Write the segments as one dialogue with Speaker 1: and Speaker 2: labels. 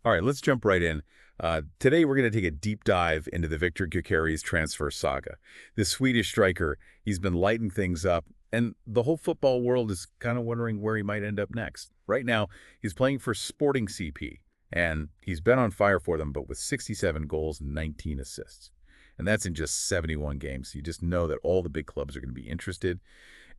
Speaker 1: All right, let's jump right in. Today, we're going to take a deep dive into the Viktor Gyökeres transfer saga. This Swedish striker, he's been lighting things up, and the whole football world is kind of wondering where he might end up next. Right now, he's playing for Sporting CP, and he's been on fire for them, but with 67 goals and 19 assists. And that's in just 71 games. So you just know that all the big clubs are going to be interested.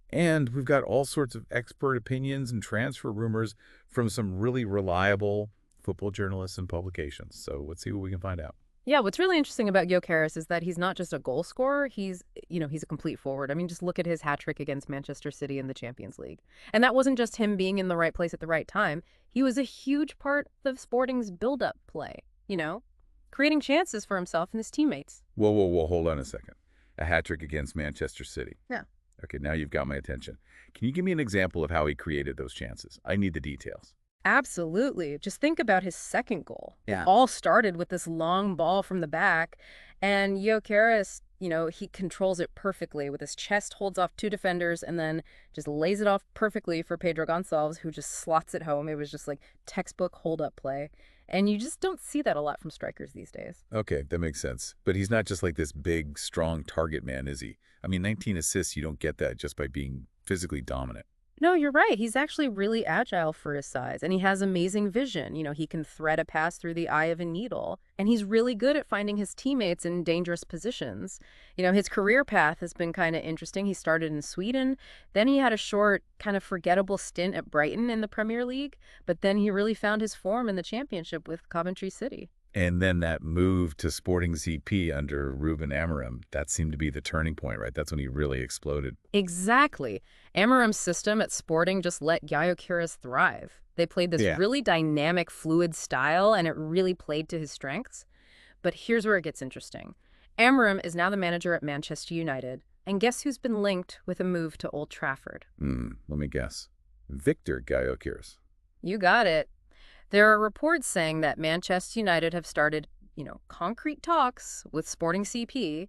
Speaker 1: And we've got all sorts of expert opinions and transfer rumors from some really reliable football journalists and publications. So let's see what we can find out.
Speaker 2: Yeah, what's really interesting about Gyokeres is that he's not just a goal scorer, he's a complete forward. I mean, just look at his hat trick against Manchester City in the Champions League. And that wasn't just him being in the right place at the right time. He was a huge part of Sporting's build-up play, creating chances for himself and his teammates.
Speaker 1: Whoa, whoa, whoa, hold on a second. A hat trick against Manchester City.
Speaker 2: Yeah.
Speaker 1: Okay, now you've got my attention. Can you give me an example of how he created those chances? I need the details.
Speaker 2: Absolutely. Just think about his second goal.
Speaker 1: Yeah.
Speaker 2: It all started with this long ball from the back, and Gyokeres, he controls it perfectly with his chest, holds off two defenders, and then just lays it off perfectly for Pedro Gonçalves, who just slots it home. It was just like textbook hold-up play. And you just don't see that a lot from strikers these days.
Speaker 1: Okay, that makes sense. But he's not just like this big, strong target man, is he? I mean, 19 assists, you don't get that just by being physically dominant.
Speaker 2: No, you're right. He's actually really agile for his size, and he has amazing vision. He can thread a pass through the eye of a needle, and he's really good at finding his teammates in dangerous positions. His career path has been kind of interesting. He started in Sweden, then he had a short, kind of forgettable stint at Brighton in the Premier League, but then he really found his form in the Championship with Coventry City.
Speaker 1: And then that move to Sporting CP under Ruben Amorim, that seemed to be the turning point, right? That's when he really exploded.
Speaker 2: Exactly. Amorim's system at Sporting just let Gyokeres thrive. They played this
Speaker 1: Yeah.
Speaker 2: really dynamic, fluid style, and it really played to his strengths. But here's where it gets interesting. Amorim is now the manager at Manchester United, and guess who's been linked with a move to Old Trafford?
Speaker 1: Let me guess. Viktor Gyökeres.
Speaker 2: You got it. There are reports saying that Manchester United have started, concrete talks with Sporting CP,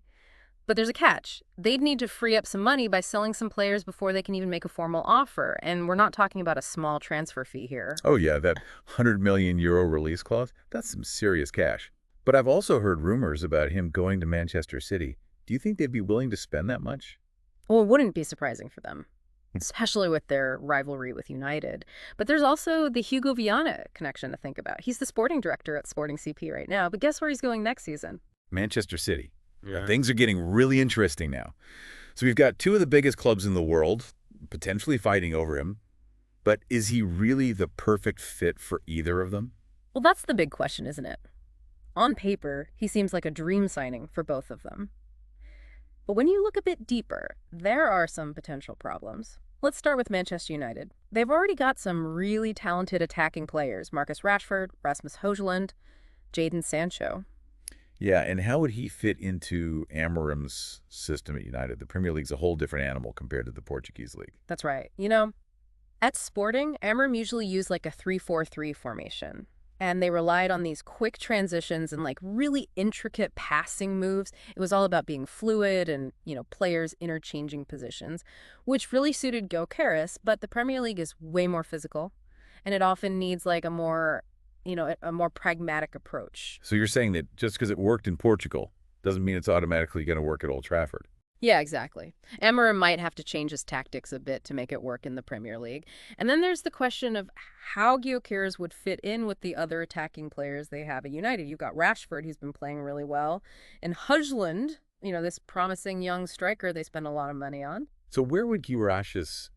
Speaker 2: but there's a catch. They'd need to free up some money by selling some players before they can even make a formal offer, and we're not talking about a small transfer fee here.
Speaker 1: Oh, yeah, that 100 million euro release clause, that's some serious cash. But I've also heard rumors about him going to Manchester City. Do you think they'd be willing to spend that much?
Speaker 2: Well, it wouldn't be surprising for them, especially with their rivalry with United. But there's also the Hugo Viana connection to think about. He's the sporting director at Sporting CP right now, but guess where he's going next season?
Speaker 1: Manchester City.
Speaker 3: Yeah.
Speaker 1: Things are getting really interesting now. So we've got two of the biggest clubs in the world potentially fighting over him. But is he really the perfect fit for either of them?
Speaker 2: Well, that's the big question, isn't it? On paper, he seems like a dream signing for both of them. But when you look a bit deeper, there are some potential problems. Let's start with Manchester United. They've already got some really talented attacking players: Marcus Rashford, Rasmus Højlund, Jadon Sancho.
Speaker 1: Yeah, and how would he fit into Amorim's system at United? The Premier League's a whole different animal compared to the Portuguese league.
Speaker 2: That's right. At Sporting, Amorim usually used like a 3-4-3 formation. And they relied on these quick transitions and like really intricate passing moves. It was all about being fluid and, players interchanging positions, which really suited Gyokeres, but the Premier League is way more physical, and it often needs like a more pragmatic approach.
Speaker 1: So you're saying that just because it worked in Portugal doesn't mean it's automatically going to work at Old Trafford?
Speaker 2: Yeah, exactly. Amorim might have to change his tactics a bit to make it work in the Premier League. And then there's the question of how Gyokeres would fit in with the other attacking players they have at United. You've got Rashford, who's been playing really well, and Højlund, this promising young striker they spend a lot of money on.
Speaker 1: So where would Gyökeres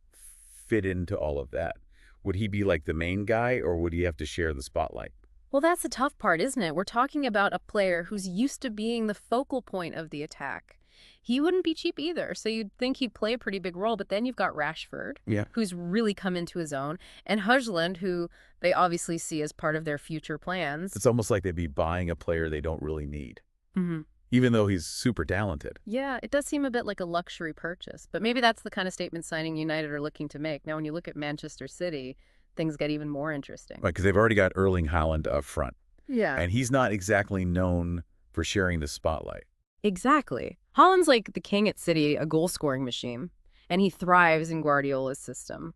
Speaker 1: fit into all of that? Would he be like the main guy, or would he have to share the spotlight?
Speaker 2: Well, that's the tough part, isn't it? We're talking about a player who's used to being the focal point of the attack. He wouldn't be cheap either, so you'd think he'd play a pretty big role. But then you've got Rashford, who's really come into his own, and Højlund, who they obviously see as part of their future plans.
Speaker 1: It's almost like they'd be buying a player they don't really need,
Speaker 2: Mm-hmm.
Speaker 1: even though he's super talented.
Speaker 2: Yeah, it does seem a bit like a luxury purchase, but maybe that's the kind of statement signing United are looking to make. Now, when you look at Manchester City, things get even more interesting.
Speaker 1: Right, because they've already got Erling Haaland up front,
Speaker 2: Yeah.
Speaker 1: and he's not exactly known for sharing the spotlight.
Speaker 2: Exactly. Haaland's like the king at City, a goal-scoring machine, and he thrives in Guardiola's system.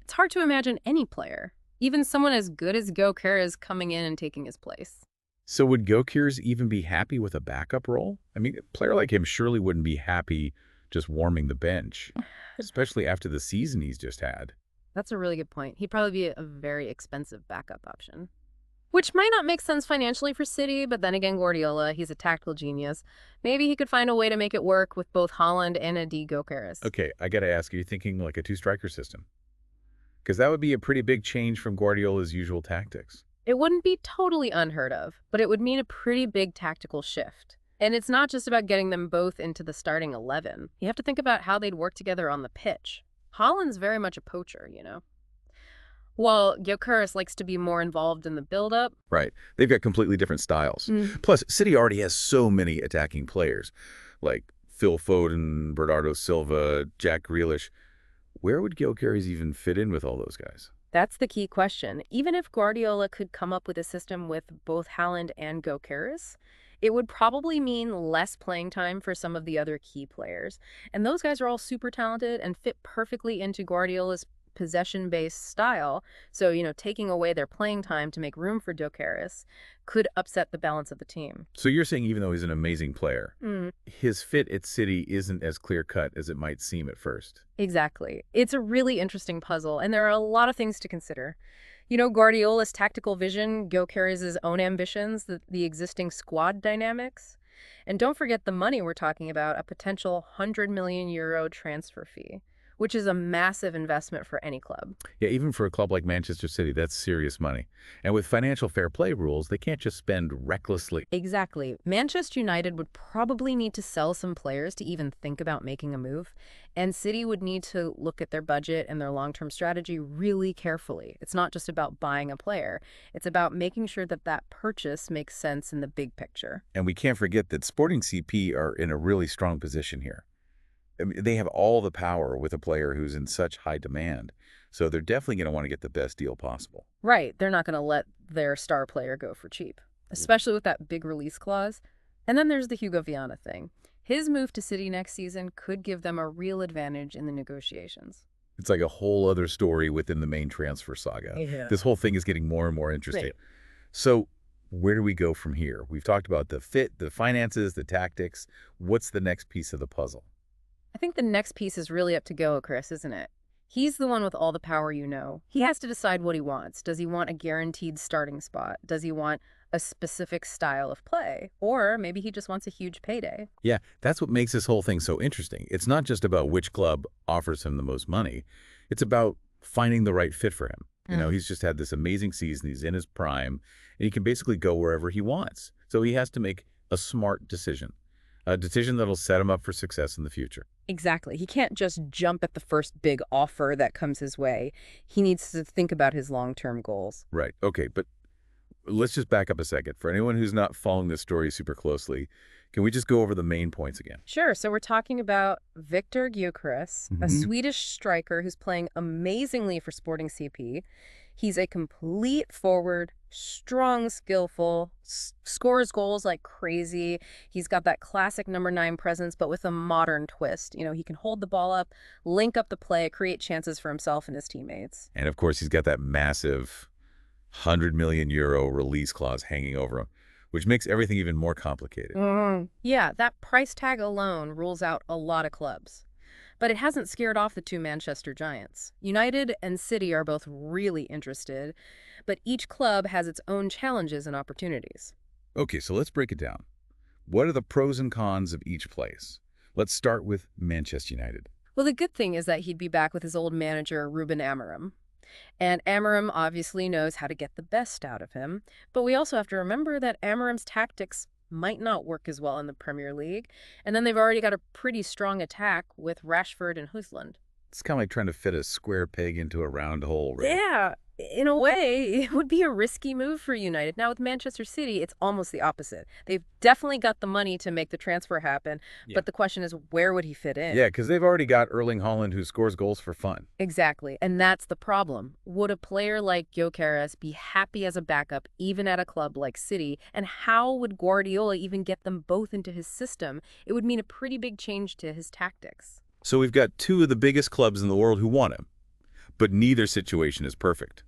Speaker 2: It's hard to imagine any player, Even someone as good as Gyokeres coming in and taking his place.
Speaker 1: So would Gyökeres even be happy with a backup role? I mean, a player like him surely wouldn't be happy just warming the bench, especially after the season he's just had.
Speaker 2: That's a really good point. He'd probably be a very expensive backup option. Which might not make sense financially for City, but then again, Guardiola, he's a tactical genius. Maybe he could find a way to make it work with both Holland and a D. Gyokeres.
Speaker 1: Okay, I got to ask, are you thinking like a two-striker system? Because that would be a pretty big change from Guardiola's usual tactics.
Speaker 2: It wouldn't be totally unheard of, but it would mean a pretty big tactical shift. And it's not just about getting them both into the starting 11. You have to think about how they'd work together on the pitch. Holland's very much a poacher, you know? While Gyokeres likes to be more involved in the build-up.
Speaker 1: Right. They've got completely different styles. Plus, City already has so many attacking players, like Phil Foden, Bernardo Silva, Jack Grealish. Where would Gyökeres even fit in with all those guys?
Speaker 2: That's the key question. Even if Guardiola could come up with a system with both Haaland and Gyokeres, it would probably mean less playing time for some of the other key players. And those guys are all super talented and fit perfectly into Guardiola's possession-based style. So, taking away their playing time to make room for Gyokeres could upset the balance of the team.
Speaker 1: So you're saying even though he's an amazing player, his fit at City isn't as clear-cut as it might seem at first.
Speaker 2: Exactly. It's a really interesting puzzle, and there are a lot of things to consider. Guardiola's tactical vision, Gyokeres' own ambitions, the existing squad dynamics. And don't forget the money we're talking about, a potential €100 million transfer fee, which is a massive investment for any club.
Speaker 1: Yeah, even for a club like Manchester City, that's serious money. And with financial fair play rules, they can't just spend recklessly.
Speaker 2: Exactly. Manchester United would probably need to sell some players to even think about making a move. And City would need to look at their budget and their long-term strategy really carefully. It's not just about buying a player. It's about making sure that that purchase makes sense in the big picture.
Speaker 1: And we can't forget that Sporting CP are in a really strong position here. I mean, they have all the power with a player who's in such high demand. So they're definitely going to want to get the best deal possible.
Speaker 2: Right. They're not going to let their star player go for cheap, especially with that big release clause. And then there's the Hugo Viana thing. His move to City next season could give them a real advantage in the negotiations.
Speaker 1: It's like a whole other story within the main transfer saga.
Speaker 2: Yeah.
Speaker 1: This whole thing is getting more and more interesting.
Speaker 2: Right.
Speaker 1: So where do we go from here? We've talked about the fit, the finances, the tactics. What's the next piece of the puzzle?
Speaker 2: I think the next piece is really up to Gyokeres, isn't it? He's the one with all the power, He has to decide what he wants. Does he want a guaranteed starting spot? Does he want a specific style of play? Or maybe he just wants a huge payday.
Speaker 1: Yeah, that's what makes this whole thing so interesting. It's not just about which club offers him the most money. It's about finding the right fit for him. He's just had this amazing season. He's in his prime, and he can basically go wherever he wants. So he has to make a smart decision. A decision that'll set him up for success in the future.
Speaker 2: Exactly. He can't just jump at the first big offer that comes his way. He needs to think about his long-term goals.
Speaker 1: Right. Okay, but let's just back up a second. For anyone who's not following this story super closely, can we just go over the main points again?
Speaker 2: Sure. So we're talking about Viktor Gyökeres, a Swedish striker who's playing amazingly for Sporting CP. He's a complete forward, strong, skillful, scores goals like crazy. He's got that classic number 9 presence, but with a modern twist. He can hold the ball up, link up the play, create chances for himself and his teammates.
Speaker 1: And of course, he's got that massive €100 million release clause hanging over him, which makes everything even more complicated.
Speaker 2: Yeah, that price tag alone rules out a lot of clubs. But it hasn't scared off the two Manchester giants. United and City are both really interested, but each club has its own challenges and opportunities.
Speaker 1: Okay, so let's break it down. What are the pros and cons of each place? Let's start with Manchester United.
Speaker 2: Well, the good thing is that he'd be back with his old manager, Ruben Amorim. And Amorim obviously knows how to get the best out of him, but we also have to remember that Amorim's tactics might not work as well in the Premier League. And then they've already got a pretty strong attack with Rashford and Højlund.
Speaker 1: It's kind of like trying to fit a square peg into a round hole, right?
Speaker 2: Yeah, in a way, it would be a risky move for United. Now, with Manchester City, it's almost the opposite. They've definitely got the money to make the transfer happen, but the question is, where would he fit in?
Speaker 1: Yeah, because they've already got Erling Haaland, who scores goals for fun.
Speaker 2: Exactly, and that's the problem. Would a player like Gyokeres be happy as a backup, even at a club like City? And how would Guardiola even get them both into his system? It would mean a pretty big change to his tactics.
Speaker 1: So we've got two of the biggest clubs in the world who want him, but neither situation is perfect.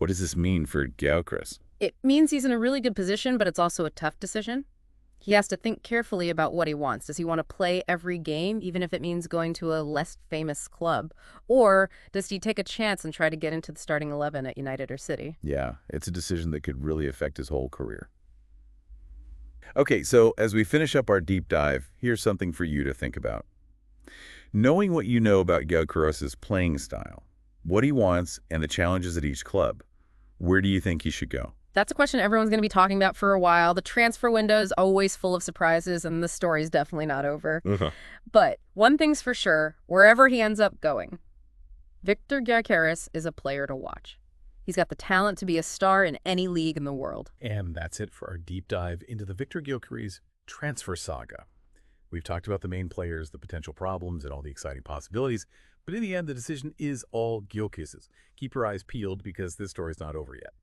Speaker 1: What does this mean for Gyokeres?
Speaker 2: It means he's in a really good position, but it's also a tough decision. He has to think carefully about what he wants. Does he want to play every game, even if it means going to a less famous club? Or does he take a chance and try to get into the starting 11 at United or City?
Speaker 1: Yeah, it's a decision that could really affect his whole career. Okay, so as we finish up our deep dive, here's something for you to think about. Knowing what you know about Gyokeres' playing style, what he wants, and the challenges at each club, where do you think he should go?
Speaker 2: That's a question everyone's going to be talking about for a while. The transfer window is always full of surprises, and the story's definitely not over. But one thing's for sure, wherever he ends up going, Viktor Gyökeres is a player to watch. He's got the talent to be a star in any league in the world.
Speaker 3: And that's it for our deep dive into the Viktor Gyökeres transfer saga. We've talked about the main players, the potential problems, and all the exciting possibilities, but in the end, the decision is all Gyokeres's. Keep your eyes peeled because this story's not over yet.